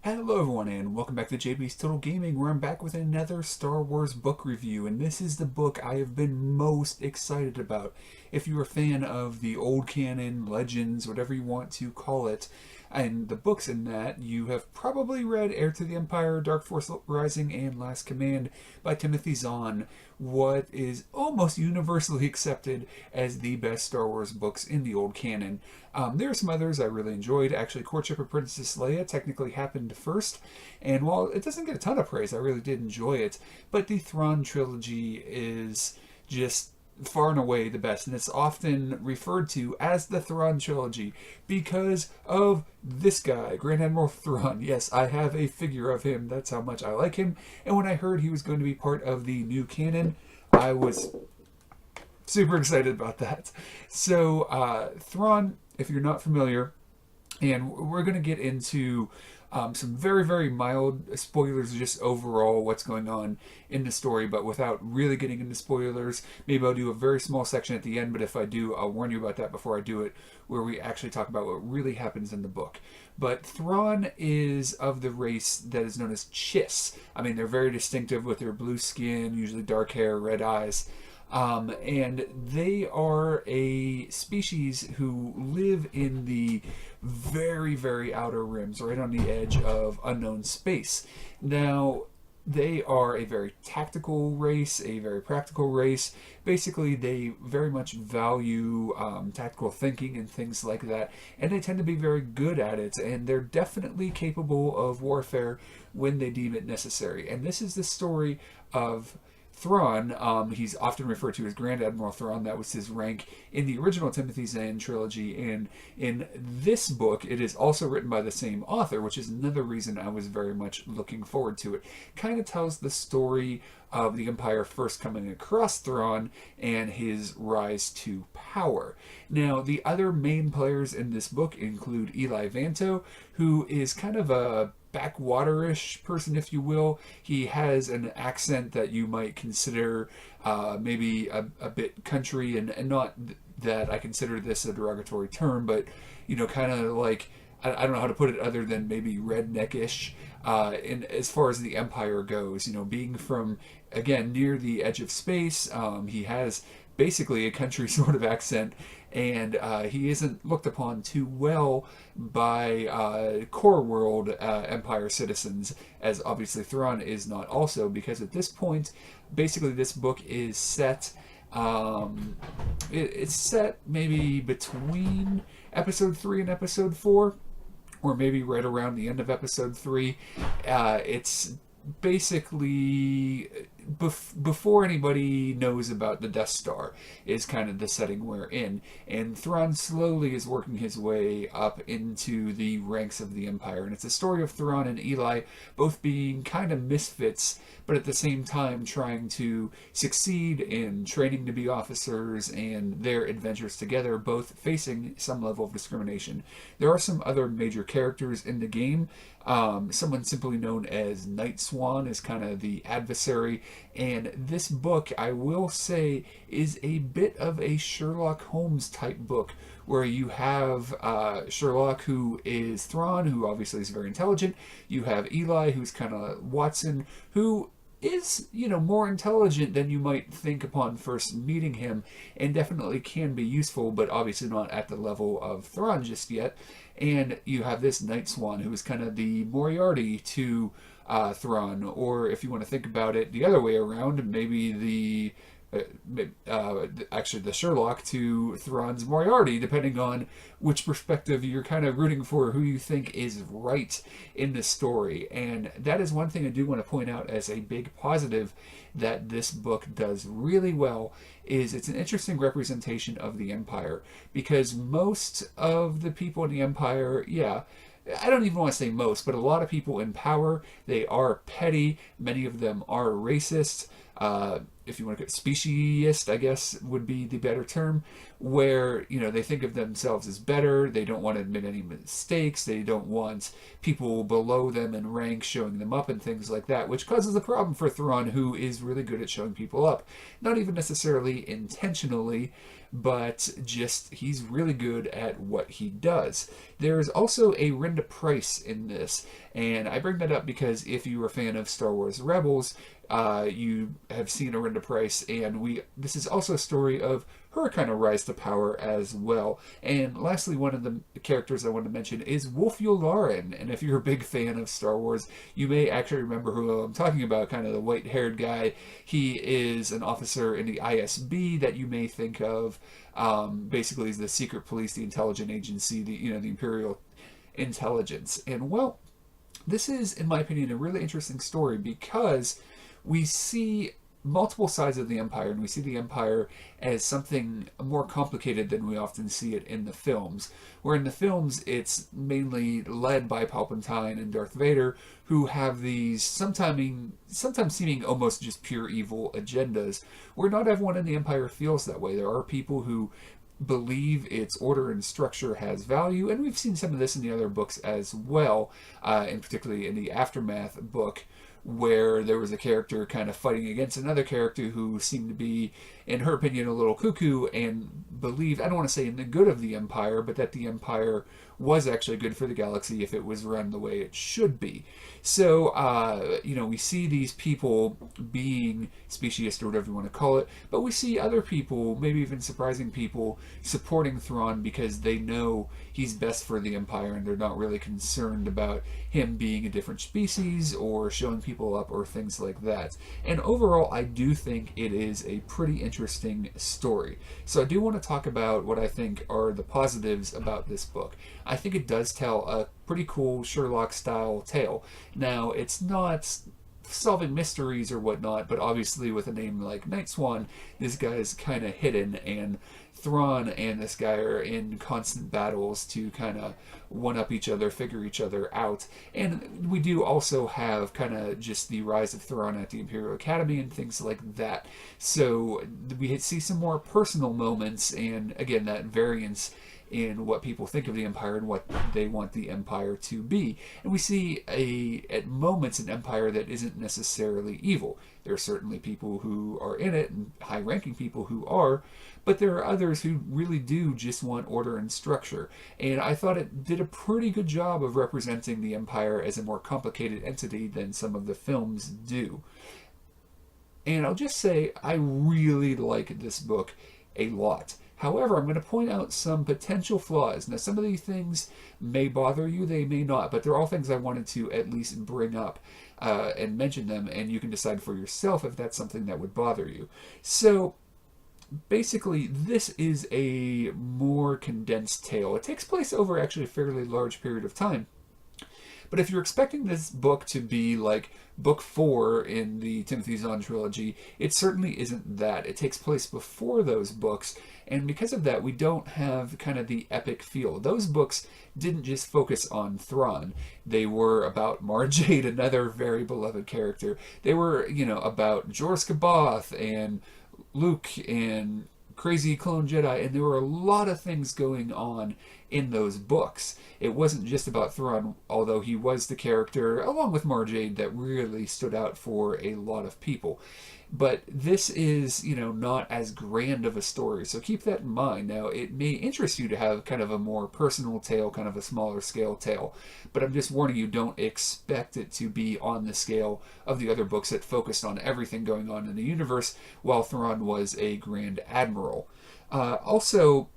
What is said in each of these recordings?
Hello everyone and welcome back to JB's Total Gaming, where I'm back with another Star Wars book review, and this is the book I have been most excited about. If you're a fan of the old canon, legends, whatever you want to call it, and the books in that, you have probably read Heir to the Empire, Dark Force Rising, and Last Command by Timothy Zahn, what is almost universally accepted as the best Star Wars books in the old canon. There are some others I really enjoyed. Actually, Courtship of Princess Leia technically happened first, and while it doesn't get a ton of praise, I really did enjoy it. But the Thrawn trilogy is just far and away the best, and it's often referred to as the Thrawn trilogy because of this guy, Grand Admiral Thrawn. Yes, I have a figure of him. That's how much I like him. And when I heard he was going to be part of the new canon, I was super excited about that. So, Thrawn, if you're not familiar, and we're going to get into some very, very mild spoilers, just overall what's going on in the story, but without really getting into spoilers. Maybe I'll do a very small section at the end, but if I do, I'll warn you about that before I do it, where we actually talk about what really happens in the book. But Thrawn is of the race that is known as Chiss. I mean, they're very distinctive with their blue skin, usually dark hair, red eyes. And they are a species who live in the very, very outer rims, right on the edge of unknown space. Now, they are a very tactical race, a very practical race. Basically, they very much value tactical thinking and things like that, and they tend to be very good at it, and they're definitely capable of warfare when they deem it necessary. And this is the story of Thrawn. He's often referred to as Grand Admiral Thrawn. That was his rank in the original Timothy Zahn trilogy, and in this book it is also written by the same author, which is another reason I was very much looking forward to it. Kind of tells the story of the Empire first coming across Thrawn and his rise to power. Now, the other main players in this book include Eli Vanto, who is kind of a backwaterish person, if you will. He has an accent that you might consider maybe a bit country, and not that I consider this a derogatory term, but kind of like, I don't know how to put it other than maybe redneckish. And as far as the Empire goes, being from, again, near the edge of space, he has basically a country sort of accent, and he isn't looked upon too well by core world Empire citizens, as obviously Thrawn is not also, because at this point, basically this book is set, it's set maybe between episode 3 and episode 4, or maybe right around the end of episode 3. It's basically before anybody knows about the Death Star is kind of the setting we're in, and Thrawn slowly is working his way up into the ranks of the Empire, and it's a story of Thrawn and Eli both being kind of misfits, but at the same time trying to succeed in training to be officers, and their adventures together, both facing some level of discrimination. There are some other major characters in the game. Someone simply known as Night Swan is kind of the adversary, and this book, I will say, is a bit of a Sherlock Holmes type book, where you have Sherlock, who is Thrawn, who obviously is very intelligent. You have Eli, who's kind of Watson, who is, more intelligent than you might think upon first meeting him, and definitely can be useful, but obviously not at the level of Thrawn just yet. And you have this Night Swan, who is kind of the Moriarty to Thrawn, or if you want to think about it the other way around, maybe the actually the Sherlock to Thrawn's Moriarty, depending on which perspective you're kind of rooting for, who you think is right in the story. And that is one thing I do want to point out as a big positive that this book does really well, is it's an interesting representation of the Empire, because most of the people in the Empire, I don't even want to say most, but a lot of people in power, they are petty. Many of them are racist. If you want to get speciesist, I guess would be the better term, where, they think of themselves as better. They don't want to admit any mistakes. They don't want people below them in rank showing them up and things like that, which causes a problem for Thrawn, who is really good at showing people up. Not even necessarily intentionally, but just he's really good at what he does. There's also a Rinda Price in this, And I bring that up because if you're a fan of Star Wars Rebels, you have seen Arenda Price, and this is also a story of her kind of rise to power as well. And lastly, one of the characters I want to mention is Wolf Yularen. And if you're a big fan of Star Wars, you may actually remember who I'm talking about, kind of the white-haired guy. He is an officer in the ISB that you may think of. Basically, is the secret police, the intelligence agency, the Imperial intelligence. And well, this is, in my opinion, a really interesting story because we see multiple sides of the Empire, and we see the Empire as something more complicated than we often see it in the films. Where in the films, it's mainly led by Palpatine and Darth Vader, who have these sometimes seeming almost just pure evil agendas, where not everyone in the Empire feels that way. There are people who believe its order and structure has value, and we've seen some of this in the other books as well, and particularly in the Aftermath book, where there was a character kind of fighting against another character who seemed to be, in her opinion, a little cuckoo and believed, I don't want to say in the good of the Empire, but that the Empire was actually good for the galaxy if it was run the way it should be. So, we see these people being speciesist or whatever you want to call it, but we see other people, maybe even surprising people, supporting Thrawn because they know he's best for the Empire and they're not really concerned about him being a different species or showing people up or things like that. And overall, I do think it is a pretty interesting story. So I do want to talk about what I think are the positives about this book. I think it does tell a pretty cool Sherlock-style tale. Now, it's not solving mysteries or whatnot, but obviously with a name like Night Swan, this guy is kind of hidden, and Thrawn and this guy are in constant battles to kind of one-up each other, figure each other out. And we do also have kind of just the rise of Thrawn at the Imperial Academy and things like that. So we see some more personal moments, and again, that variance in what people think of the Empire and what they want the Empire to be. And we see at moments an Empire that isn't necessarily evil. There are certainly people who are in it, and high-ranking people who are, but there are others who really do just want order and structure. And I thought it did a pretty good job of representing the Empire as a more complicated entity than some of the films do. And I'll just say, I really like this book a lot. However, I'm going to point out some potential flaws. Now, some of these things may bother you, they may not, but they're all things I wanted to at least bring up and mention them, and you can decide for yourself if that's something that would bother you. So, basically, this is a more condensed tale. It takes place over actually a fairly large period of time. But if you're expecting this book to be like book 4 in the Timothy Zahn trilogy, it certainly isn't that. It takes place before those books, and because of that, we don't have kind of the epic feel. Those books didn't just focus on Thrawn. They were about Mara Jade, another very beloved character. They were, about Jorah Scaboth and Luke and Crazy Clone Jedi, and there were a lot of things going on in those books. It wasn't just about Thrawn, although he was the character, along with Mara Jade, that really stood out for a lot of people. But this is, not as grand of a story, so keep that in mind. Now, it may interest you to have kind of a more personal tale, kind of a smaller scale tale, but I'm just warning you, don't expect it to be on the scale of the other books that focused on everything going on in the universe, while Thrawn was a Grand Admiral. Also,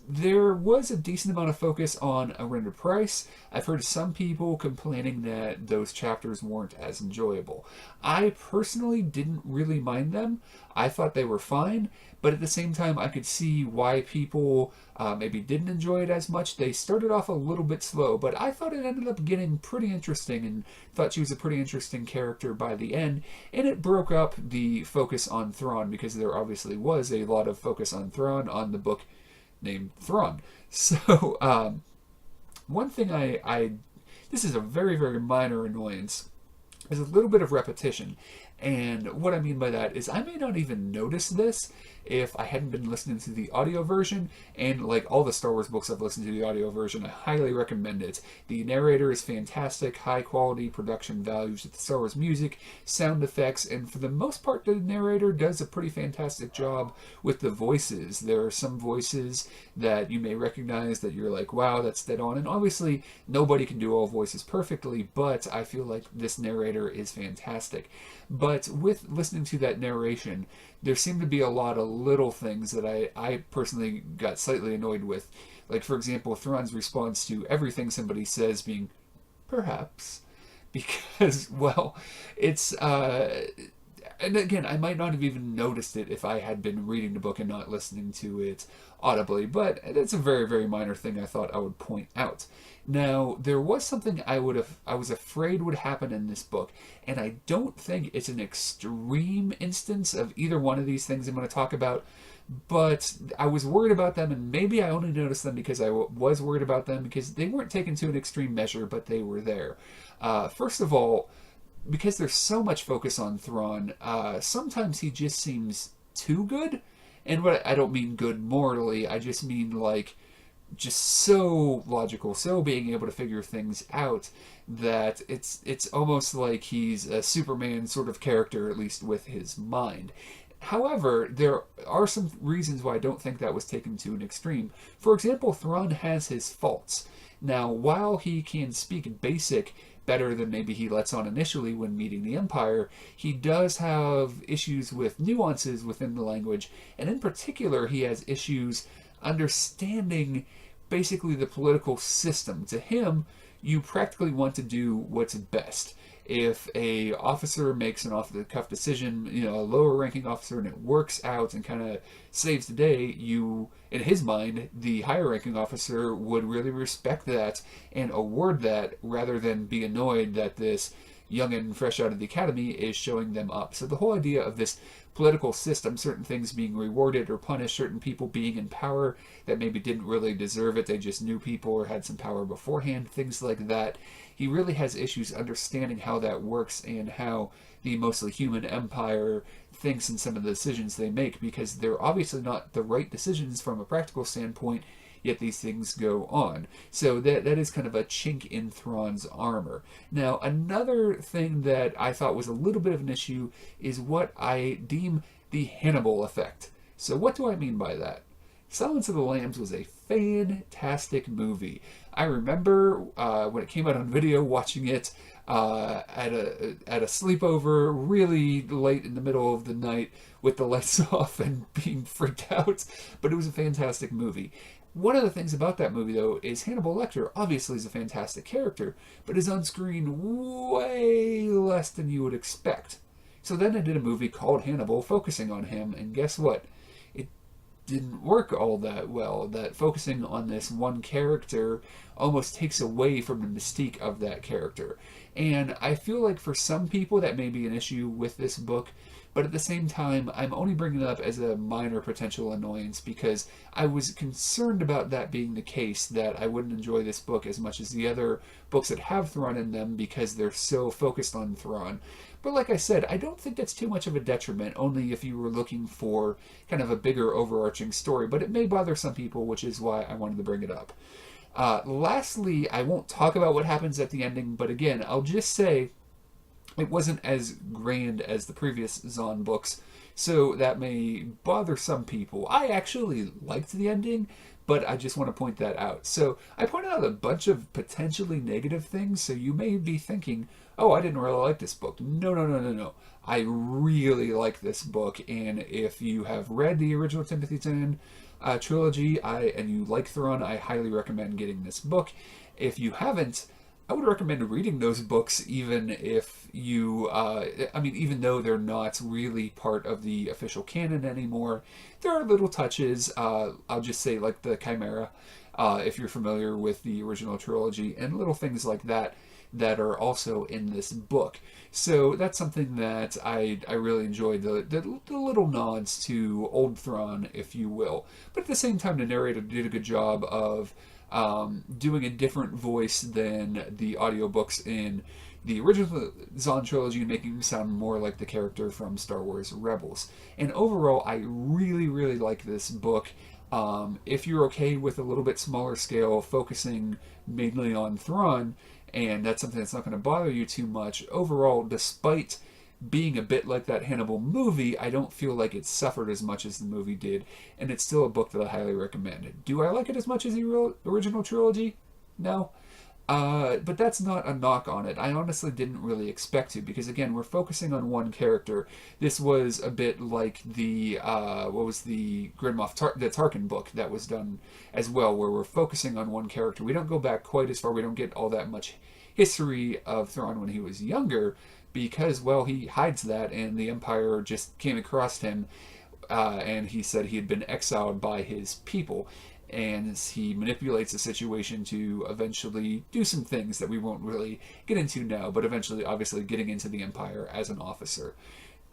there was a decent amount of focus on Arenda Price. I've heard some people complaining that those chapters weren't as enjoyable. I personally didn't really mind them. I thought they were fine, but at the same time I could see why people maybe didn't enjoy it as much. They started off a little bit slow, but I thought it ended up getting pretty interesting and thought she was a pretty interesting character by the end, and it broke up the focus on Thrawn because there obviously was a lot of focus on Thrawn on the book named Thrawn. So, one thing this is a very, very minor annoyance, there's a little bit of repetition. And what I mean by that is I may not even notice this if I hadn't been listening to the audio version. And like all the Star Wars books I've listened to the audio version, I highly recommend it. The narrator is fantastic, high quality production values with the Star Wars music, sound effects, and for the most part the narrator does a pretty fantastic job with the voices. There are some voices that you may recognize that you're like, wow, that's dead on. And obviously nobody can do all voices perfectly, but I feel like this narrator is fantastic. But with listening to that narration, there seemed to be a lot of little things that I personally got slightly annoyed with. Like, for example, Thrawn's response to everything somebody says being, perhaps. Because, well, it's, and again, I might not have even noticed it if I had been reading the book and not listening to it audibly, but it's a very, very minor thing I thought I would point out. Now, there was something I was afraid would happen in this book, and I don't think it's an extreme instance of either one of these things I'm going to talk about, but I was worried about them, and maybe I only noticed them because I was worried about them, because they weren't taken to an extreme measure, but they were there. First of all, because there's so much focus on Thrawn, sometimes he just seems too good. And what I don't mean good morally, I just mean like just so logical, so being able to figure things out that it's almost like he's a Superman sort of character, at least with his mind. However, there are some reasons why I don't think that was taken to an extreme. For example, Thrawn has his faults. Now, while he can speak basic better than maybe he lets on initially when meeting the Empire, he does have issues with nuances within the language, and in particular, he has issues understanding basically the political system. To him, you practically want to do what's best. If a officer makes an off-the-cuff decision, a lower-ranking officer, and it works out and kind of saves the day, in his mind, the higher-ranking officer would really respect that and award that rather than be annoyed that this youngin' fresh out of the academy is showing them up. So the whole idea of this political system, certain things being rewarded or punished, certain people being in power that maybe didn't really deserve it, they just knew people or had some power beforehand, things like that. He really has issues understanding how that works and how the mostly human empire thinks in some of the decisions they make, because they're obviously not the right decisions from a practical standpoint, yet these things go on. So that is kind of a chink in Thrawn's armor. Now, another thing that I thought was a little bit of an issue is what I deem the Hannibal effect. So what do I mean by that? Silence of the Lambs was a fantastic movie. I remember when it came out on video, watching it at a sleepover really late in the middle of the night with the lights off and being freaked out, but it was a fantastic movie. One of the things about that movie, though, is Hannibal Lecter obviously is a fantastic character, but is on screen way less than you would expect. So then I did a movie called Hannibal focusing on him, and guess what? It didn't work all that well. That focusing on this one character almost takes away from the mystique of that character. And I feel like for some people that may be an issue with this book, but at the same time, I'm only bringing it up as a minor potential annoyance because I was concerned about that being the case, that I wouldn't enjoy this book as much as the other books that have Thrawn in them because they're so focused on Thrawn. But like I said, I don't think that's too much of a detriment, only if you were looking for kind of a bigger overarching story. But it may bother some people, which is why I wanted to bring it up. Lastly, I won't talk about what happens at the ending, but again, I'll just say it wasn't as grand as the previous Zahn books, so that may bother some people. I actually liked the ending, but I just want to point that out. So I pointed out a bunch of potentially negative things, so you may be thinking, oh, I didn't really like this book. No. I really like this book, and if you have read the original Timothy Zahn trilogy and you like Thrawn, I highly recommend getting this book. If you haven't, I would recommend reading those books, even if you, even though they're not really part of the official canon anymore. There are little touches, I'll just say like the Chimera, if you're familiar with the original trilogy, and little things like that that are also in this book. So that's something that I really enjoyed, the little nods to old Thrawn, if you will. But at the same time, the narrator did a good job of doing a different voice than the audiobooks in the original Zahn trilogy and making him sound more like the character from Star Wars Rebels. And overall, I really, really like this book. If you're okay with a little bit smaller scale, focusing mainly on Thrawn, and that's something that's not going to bother you too much, overall, despite being a bit like that Hannibal movie, I don't feel like it suffered as much as the movie did, and it's still a book that I highly recommend. Do I like it as much as the original trilogy? No. But that's not a knock on it. I honestly didn't really expect to, because again, we're focusing on one character. This was a bit like the, what was the the Tarkin book that was done as well, where we're focusing on one character. We don't go back quite as far, we don't get all that much history of Thrawn when he was younger, because, well, he hides that, and the Empire just came across him, and he said he had been exiled by his people. And he manipulates the situation to eventually do some things that we won't really get into now, but eventually, obviously, getting into the Empire as an officer.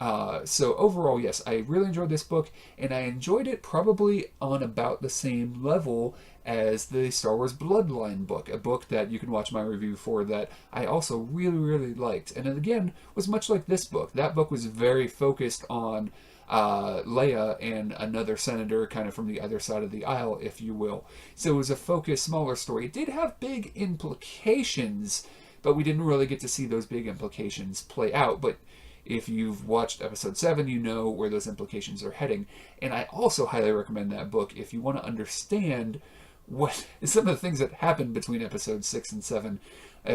So overall, yes, I really enjoyed this book, and I enjoyed it probably on about the same level as the Star Wars Bloodline book, a book that you can watch my review for that I also really, really liked. And it, again, was much like this book. That book was very focused on Leia and another senator kind of from the other side of the aisle, if you will. So it was a focused, smaller story. It did have big implications, but we didn't really get to see those big implications play out. But if you've watched episode 7, you know where those implications are heading. And I also highly recommend that book if you want to understand what some of the things that happened between episodes 6 and 7.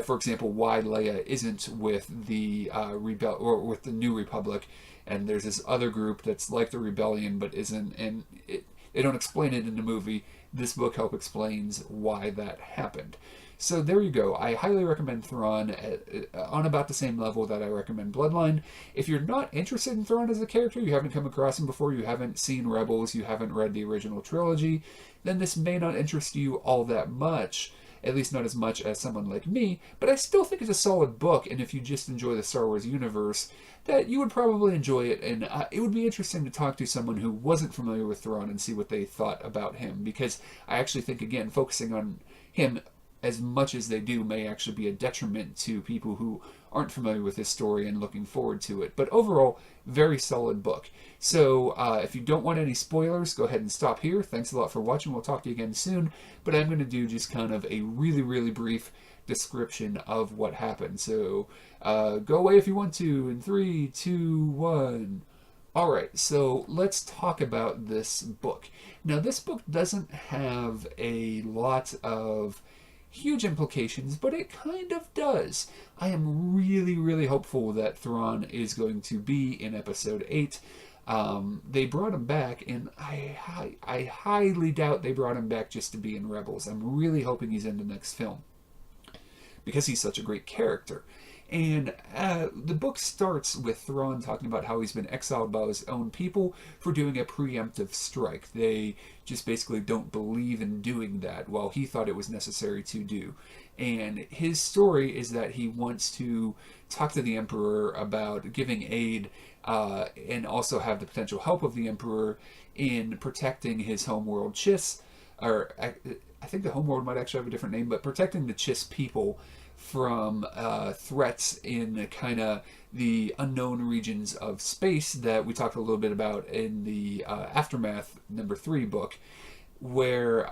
For example, why Leia isn't with the with the New Republic, and there's this other group that's like the Rebellion but isn't, and they don't explain it in the movie. This book helps explains why that happened. So there you go. I highly recommend Thrawn on about the same level that I recommend Bloodline. If you're not interested in Thrawn as a character, you haven't come across him before, you haven't seen Rebels, you haven't read the original trilogy, then this may not interest you all that much. At least not as much as someone like me, but I still think it's a solid book, and if you just enjoy the Star Wars universe, that you would probably enjoy it, and it would be interesting to talk to someone who wasn't familiar with Thrawn and see what they thought about him, because I actually think, again, focusing on him as much as they do may actually be a detriment to people who aren't familiar with his story and looking forward to it. But overall, very solid book. So if you don't want any spoilers, go ahead and stop here. Thanks a lot for watching. We'll talk to you again soon. But I'm going to do just kind of a really, really brief description of what happened. So go away if you want to. In 3, 2, 1. Alright, so let's talk about this book. Now, this book doesn't have a lot of huge implications, but it kind of does. I am really, really hopeful that Thrawn is going to be in episode 8. They brought him back, and I highly doubt they brought him back just to be in Rebels. I'm really hoping he's in the next film, because he's such a great character. And the book starts with Thrawn talking about how he's been exiled by his own people for doing a preemptive strike. They just basically don't believe in doing that, while he thought it was necessary to do. And his story is that he wants to talk to the Emperor about giving aid and also have the potential help of the Emperor in protecting his homeworld Chiss, or I think the homeworld might actually have a different name, but protecting the Chiss people from threats in kind of the unknown regions of space that we talked a little bit about in the Aftermath #3 book, where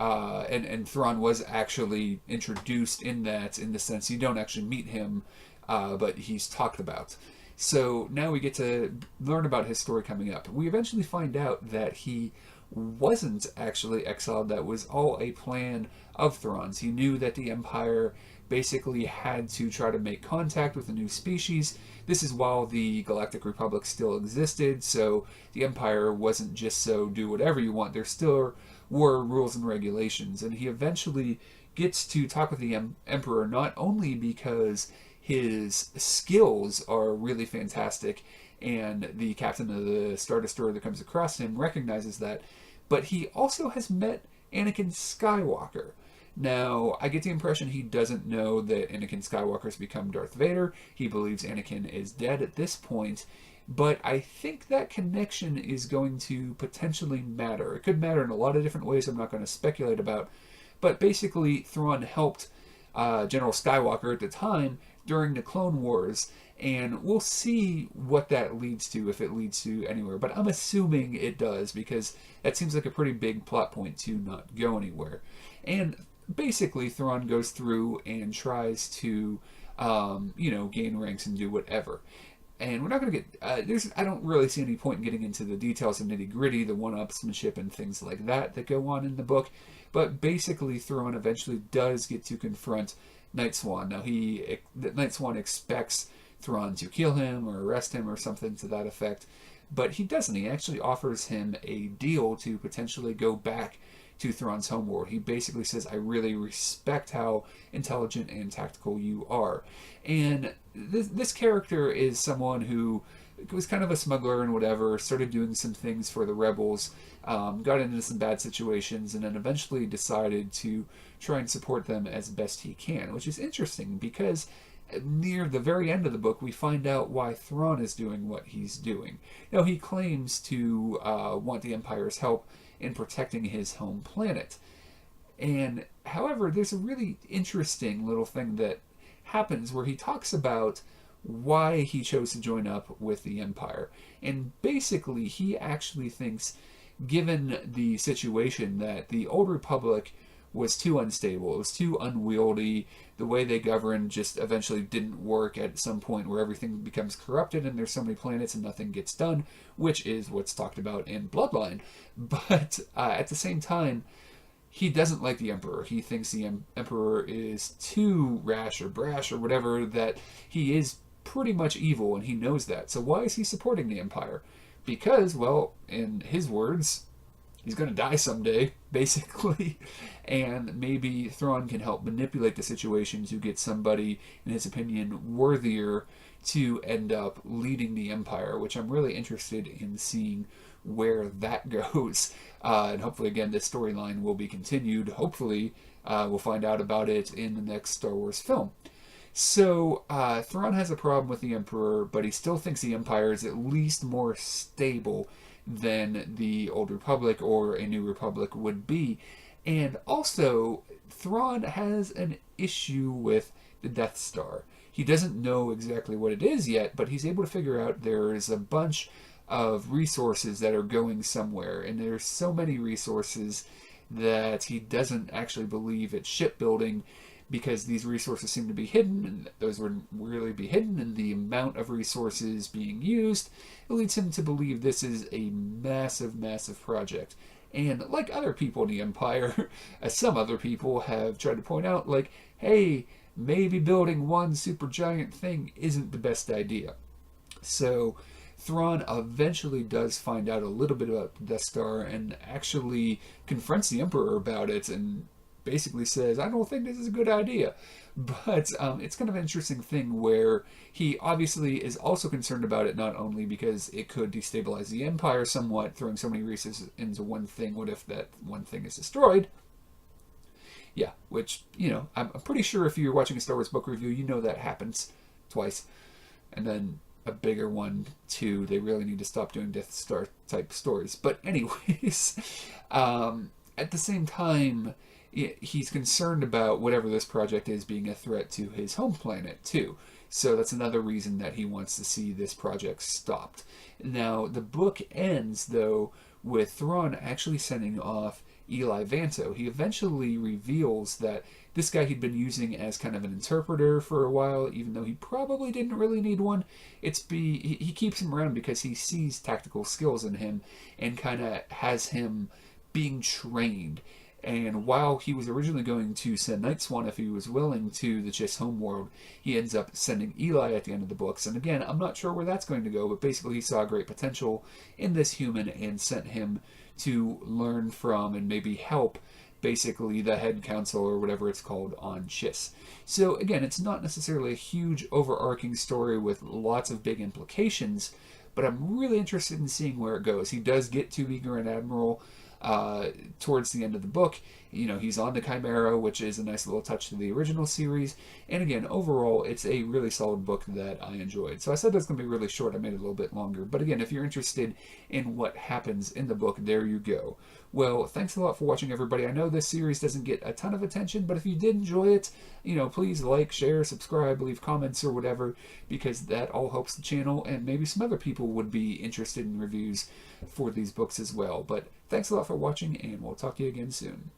and Thrawn was actually introduced in that, in the sense you don't actually meet him, but he's talked about. So now we get to learn about his story coming up. We eventually find out that he wasn't actually exiled. That was all a plan of Thrawn's. He knew that the Empire basically had to try to make contact with a new species. This is while the Galactic Republic still existed, so the Empire wasn't just so do whatever you want. There still were rules and regulations, and he eventually gets to talk with the Emperor, not only because his skills are really fantastic and the captain of the Star Destroyer that comes across him recognizes that, but he also has met Anakin Skywalker. Now, I get the impression he doesn't know that Anakin Skywalker's become Darth Vader. He believes Anakin is dead at this point, but I think that connection is going to potentially matter. It could matter in a lot of different ways I'm not going to speculate about, But basically, Thrawn helped General Skywalker at the time during the Clone Wars, and we'll see what that leads to, if it leads to anywhere. But I'm assuming it does, because that seems like a pretty big plot point to not go anywhere. And basically, Thrawn goes through and tries to, gain ranks and do whatever. And we're not going to get, I don't really see any point in getting into the details of nitty gritty, the one-upsmanship and things like that go on in the book. But basically, Thrawn eventually does get to confront Night Swan. Now, Night Swan expects Thrawn to kill him or arrest him or something to that effect, but he doesn't. He actually offers him a deal to potentially go back to Thrawn's homeworld. He basically says, I really respect how intelligent and tactical you are. And this character is someone who was kind of a smuggler and whatever, started doing some things for the rebels, got into some bad situations, and then eventually decided to try and support them as best he can, which is interesting because near the very end of the book, we find out why Thrawn is doing what he's doing. Now, he claims to want the Empire's help in protecting his home planet. And, however, there's a really interesting little thing that happens where he talks about why he chose to join up with the Empire. And basically, he actually thinks, given the situation, that the Old Republic was too unstable, it was too unwieldy, the way they governed just eventually didn't work at some point where everything becomes corrupted and there's so many planets and nothing gets done, which is what's talked about in Bloodline. But at the same time, he doesn't like the Emperor. He thinks the Emperor is too rash or brash or whatever, that he is pretty much evil, and he knows that. So why is he supporting the Empire? Because, well, in his words, he's going to die someday, basically, and maybe Thrawn can help manipulate the situation to get somebody, in his opinion, worthier to end up leading the Empire, which I'm really interested in seeing where that goes. And hopefully, again, this storyline will be continued. Hopefully, we'll find out about it in the next Star Wars film. So, Thrawn has a problem with the Emperor, but he still thinks the Empire is at least more stable than the Old Republic or a New Republic would be. And also, Thrawn has an issue with the Death Star. He doesn't know exactly what it is yet, but he's able to figure out there is a bunch of resources that are going somewhere, and there's so many resources that he doesn't actually believe it's shipbuilding, because these resources seem to be hidden, and those would really be hidden, and the amount of resources being used, it leads him to believe this is a massive, massive project. And like other people in the Empire, as some other people have tried to point out, like, hey, maybe building one super giant thing isn't the best idea. So Thrawn eventually does find out a little bit about the Death Star and actually confronts the Emperor about it and basically says, I don't think this is a good idea. But it's kind of an interesting thing where he obviously is also concerned about it, not only because it could destabilize the Empire somewhat, throwing so many resources into one thing. What if that one thing is destroyed? Yeah, which, I'm pretty sure if you're watching a Star Wars book review, you know that happens twice. And then a bigger one, too. They really need to stop doing Death Star type stories. But anyways, at the same time, he's concerned about whatever this project is being a threat to his home planet, too. So that's another reason that he wants to see this project stopped. Now, the book ends, though, with Thrawn actually sending off Eli Vanto. He eventually reveals that this guy he'd been using as kind of an interpreter for a while, even though he probably didn't really need one. He keeps him around because he sees tactical skills in him and kind of has him being trained. And while he was originally going to send Night Swan if he was willing to the Chiss homeworld, he ends up sending Eli at the end of the books. And again, I'm not sure where that's going to go, but basically he saw great potential in this human and sent him to learn from and maybe help basically the head council or whatever it's called on Chiss. So again, it's not necessarily a huge overarching story with lots of big implications, but I'm really interested in seeing where it goes. He does get to be Grand Admiral towards the end of the book, He's on the Chimera, which is a nice little touch to the original series. And again, overall, it's a really solid book that I enjoyed. So I said that's going to be really short. I made it a little bit longer. But again, if you're interested in what happens in the book, there you go. Well, thanks a lot for watching, everybody. I know this series doesn't get a ton of attention, but if you did enjoy it, please like, share, subscribe, leave comments or whatever, because that all helps the channel, and maybe some other people would be interested in reviews for these books as well. But thanks a lot for watching, and we'll talk to you again soon.